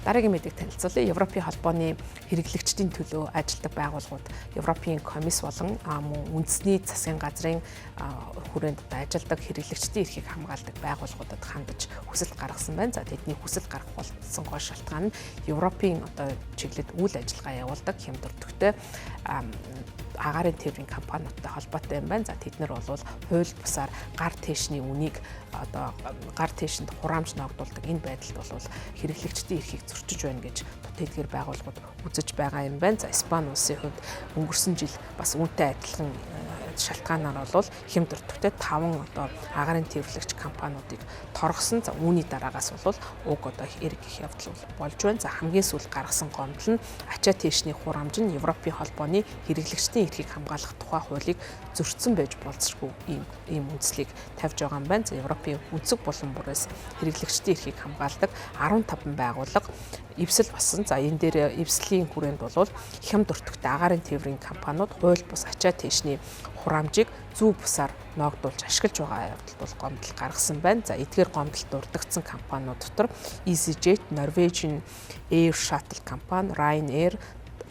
Дараагийн мэдээг танилцуулъя. Европын холбооны хэрэглэгчдийн төлөө ажилладаг байгууллагууд Европын комисс болон үндэсний засгийн газрын хүрээнд ажилладаг хэрэглэгчдийн эрхийг хамгаалдаг байгууллагуудад хандаж хүсэлт гаргасан байна. За тэдний хүсэлт гаргах болсон гол шалтгаан нь Европын чиглэлд үйл ажиллагаа явуулдаг хямд өртөгтэй агаарын тээврийн компаниудтай холбоотой юм байна. За тэд нар бол хууль бусаар гар тээшний үнийг гар тээшинд хураамж ногдуулдаг энэ байдалд бол хэрэглэгчдийн эрхийг зөрчиж байна гэж тэдгээр байгууллагууд үзэж байгаа юм байна. За Испани улсын хувьд өнгөрсөн жил бас үүнтэй адилхан шалтгаанаар бол хямд өртөгтэй 5 агаарын тээвэрлэгч компаниудыг торгосон. За үүний дараагаас бол уг эрг их явдал болж байна. За хамгийн сүүлд гаргасан гомдол нь ачаа тээшний хураамж нь Европын холбооны хэрэглэгчдийн эрхийг хамгаалах тухай хуулийг зөрчсөн байж болзошгүй ийм үндслийг тавьж байгаа юм байна. За Европын өнцөг булан бүрээс хэрэглэгчдийн эрхийг хамгаалдаг 15 байгууллага эвсэл болсон. За энэ дээр эвслийн хүрээнд бол хямд өртөгтэй агаарын тээврийн компаниуд хууль бус ачаа тээшний хураамжийг зөв бусаар ногдуулж ашиглаж байгаа явдалд бол гомдол гаргасан байна. За эдгээр гомдолд дурддагдсан компаниуд дотор EasyJet, Norwegian Air Shuttle компани, Ryanair,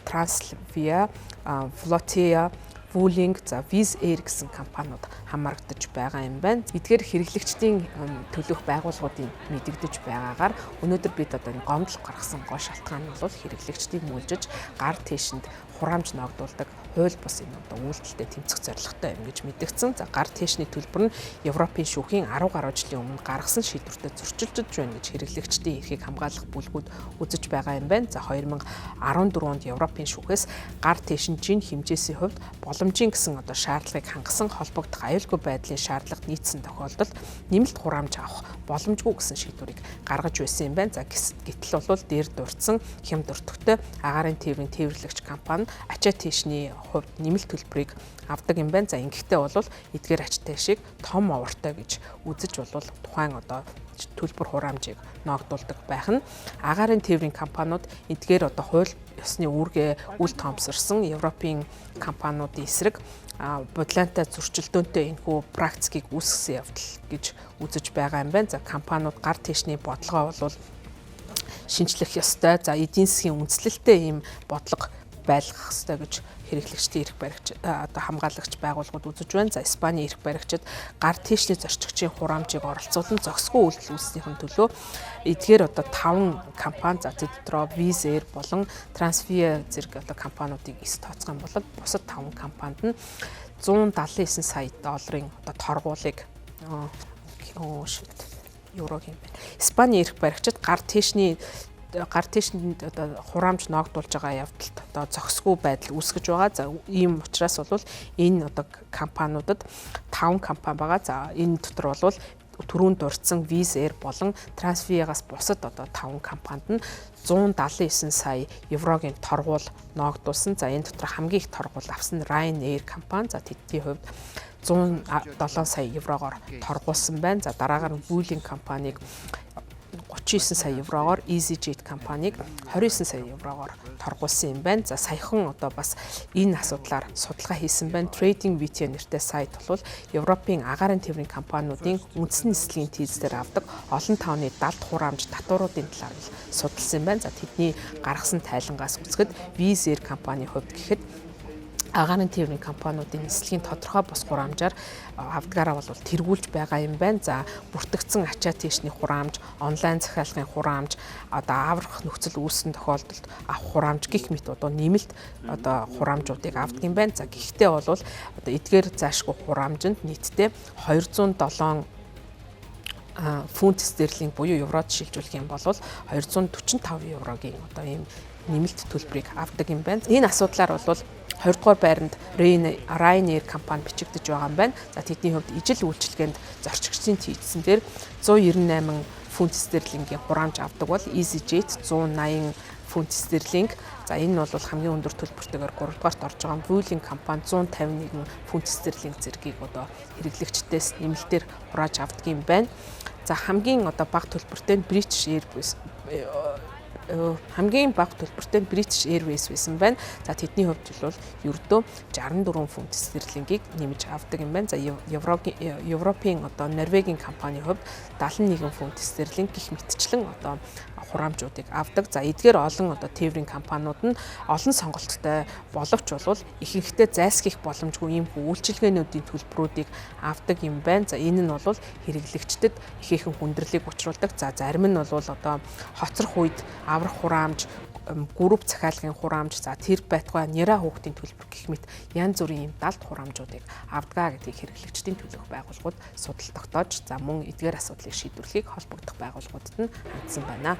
Transavia, Volotea, Vueling, за Wizz Air гэсэн компаниуд хамрагдаж байгаа юм байна. Эдгээр хэрэглэгчдийн төлөөх байгууллагуудын мэдэгдэж байгаагаар өнөөдөр бид энэ гомдол гаргасан гол шалтгаан нь бол хэрэглэгчдийг мөлжиж гар тээшинд хураамж ногдуулдаг хууль бус үйлдэлтэй тэмцэх зорилготой юм гэж мэдэгдсэн. За гар тээшний төлбөр нь Европын шүүхийн 10 гаруй жилийн өмнө гаргасан шийдвэртэй зөрчилдөж байна гэж хэрэглэгчдийн эрхийг хамгаалах бүлгүүд үзэж байгаа юм байна. За 2014 онд Европын шүүхээс гар тээшинжийн хэмжээсийн хувьд боломжийн гэсэн шаардлагыг хангасан холбогдох аюулгүй байдлын шаардлагад нийцсэн тохиолдолд нэмэлт хураамж авах боломжгүй гэсэн шийдвэрийг гаргаж байсан юм байна. За гэтэл бол дээр дурдсан хямд өртөгтэй агаарын тээврийн тээвэрлэгч компани ачаа тээшний хувьд нэмэлт төлбөрийг авдаг юм байна. За ингэхдээ бол эдгээр ачаа тээшийг том овортой гэж үзэж бол тухайн төлбөр хураамжийг ногдуулдаг байх нь агаарын тээврийн компаниуд эдгээр хууль ёсны үүргээ үл тоомсорсон Европын компаниудын эсрэг бодлонтой зөрчилдөөнтэй энэхүү практикийг үүсгэсэн явдал гэж үзэж байгаа юм байна. За компаниуд гар тээшний бодлогоо бол шинжлэх ёстой. За эдийн засгийн үндэслэлтэй ийм бодлого байлгах ёстой гэж хэрэглэгчдийн эрх баригч хамгаалагч байгууллагууд үзэж байна. За Испани эрх баригчид гар тээшний зорчигчийн хураамжийг оролцуулан зохисгүй үйлдэл үүснийхэн төлөө эдгээр 5 компани за тэд дотроо Wizz Air болон Transavia зэрэг компаниудыг эс тооцох юм бол бусад 5 компанид нь 179 сая долларын торгуулийг еврогийн байна. Испани эрх баригчид гар тээшний хураамж ногдуулж байгаа явдалд зохисгүй байдал үүсгэж байгаа. За ийм учраас бол энэ компаниудад 5 компани байгаа. За энэ дотор бол түрүүнд дурдсан Wizz Air болон Transavia-гаас бусад 5 компанид нь 179 сая еврогийн торгуул ногдуулсан. За энэ дотор хамгийн их торгуул авсан Ryanair компани. За тэдний хувьд 107 сая еврогоор торгуулсан байна. За дараагаар нь Vueling компаниг 39 сая еврогоор, EasyJet компаниг 29 сая еврогоор торгуулсан юм байна. За саяхан бас энэ асуудлаар судалгаа хийсэн байна. Trading VT нэртэй сайт бол Европын агаарын тээврийн компаниудын үндэсний нислэгийн тийзээр авдаг олон тооны далд хураамж татваруудын талаар судалсан юм байна. За тэдний гаргасан тайлангаас үзэхэд Wizz Air компани хувьд гэхэд агаарын тээврийн компаниудын нислэгийн тодорхой бус хураамжаар авдгаараа бол тэргүүлж байгаа юм байна. За бүртгэгдсэн ачаа тээшний хураамж, онлайн захиалгын хураамж, аврах нөхцөл үүссэн тохиолдолд авах хураамж гэх мэт нэмэлт хураамжуудыг авдаг юм байна. За гэхдээ бол эдгээр заашгүй хураамжинд нийтдээ 207 фунт стерлинг буюу еврод шилжүүлэх юм бол 245 еврогийн ийм нэмэлт төлбөрийг авдаг юм байна. Энэ асуудлаар бол 20 дугаар байранд Ryanair компани бичигдэж байгаа юм байна. За тэдний хувьд ижил үйлчилгээнд зорчигчдын тийдсэн дээр 198 фунт стерлингийн хураамж авдаг бол EasyJet 180 фунт стерлинг. За энэ бол хамгийн өндөр төлбөртэйгээр 3 дугаарт орж байгаа Vueling компани 151 фунт стерлинг зэргийг хэрэглэгчдээс нэмэлтээр хурааж авдаг юм байна. За хамгийн бага төлбөртэй нь British Airways хамгийн бага төлбөртэй British Airways байсан байна. За тэдний хувьд бол ердөө 64 фунт стерлингийг нэмж авдаг юм байна. За Европын Норвегийн компани хувьд 71 фунт стерлинг гэх мэтчлэн хураамжуудыг авдаг. За эдгээр олон одоо тээврийн компаниуд нь олон сонголттой боловч болвол ихэнхдээ зайлсхийх боломжгүй ийм үйлчилгээнүүдийн төлбөрүүдийг авдаг юм байна. За энэ нь бол хэрэглэгчдэд ихээхэн хүндрэлийг учруулдаг. За зарим нь бол одоо хоцрох үед аврах хураамж, групп захиалгын хураамж, за тэр байтугай няра хүүхдийн төлбөр гэх мэт янз бүрийн ийм далд хураамжуудыг авдгаа гэдгийг хэрэглэгчдийн төлөөх байгууллагууд судал тогтоож, за мөн эдгээр асуудлыг шийдвэрлэхийг холбогдох байгууллагуудад нь хандсан байна.